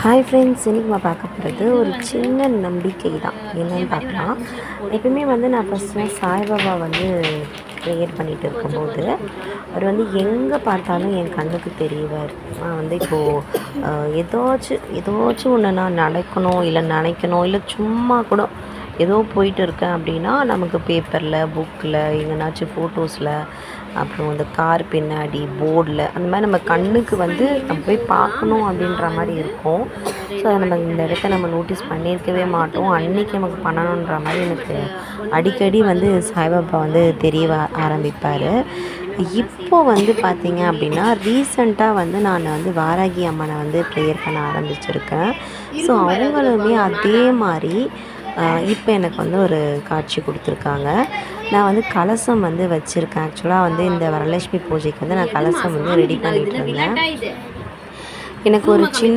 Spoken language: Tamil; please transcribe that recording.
ஹாய் ஃப்ரெண்ட்ஸ், இன்றைக்கி நான் பார்க்க போகிறது ஒரு சின்ன நம்பிக்கை தான். என்னென்னு பார்க்கலாம். எப்பவுமே நான் ஃபஸ்ட்டு சாய்பாபா ப்ரேயர் பண்ணிகிட்டு இருக்கும்போது அவர் எங்கே பார்த்தாலும் என் கண்ணுக்கு தெரியவார். நான் இப்போது ஏதாச்சும் ஒன்று நான் நடக்கணும், இல்லை நினைக்கணும், இல்லை சும்மா கூட ஏதோ போயிட்டு இருக்கேன் அப்படின்னா நமக்கு பேப்பரில், புக்கில், எங்கேனாச்சும் ஃபோட்டோஸில், அப்புறம் அந்த கார் பின்னாடி போர்டில் அந்த மாதிரி நம்ம கண்ணுக்கு நம்ம போய் பார்க்கணும் அப்படின்ற மாதிரி இருக்கும். ஸோ அதை நம்ம இந்த இடத்த நம்ம நோட்டீஸ் பண்ணியிருக்கவே மாட்டோம். அன்றைக்கி நமக்கு பண்ணணுன்ற மாதிரி எனக்கு அடிக்கடி சாய்பாபா தெரிய ஆரம்பிப்பார். இப்போது பார்த்திங்க அப்படின்னா ரீசண்டாக நான் வாராகி அம்மனை ப்ரேயர் பண்ண ஆரம்பிச்சிருக்கேன். ஸோ அவங்களுமே அதே மாதிரி இப்போ எனக்கு ஒரு காட்சி கொடுத்துருக்காங்க. நான் கலசம் வச்சுருக்கேன். ஆக்சுவலாக இந்த வரலட்சுமி பூஜைக்கு நான் கலசம் ரெடி பண்ணிகிட்டு இருந்தேன். எனக்கு ஒரு சின்ன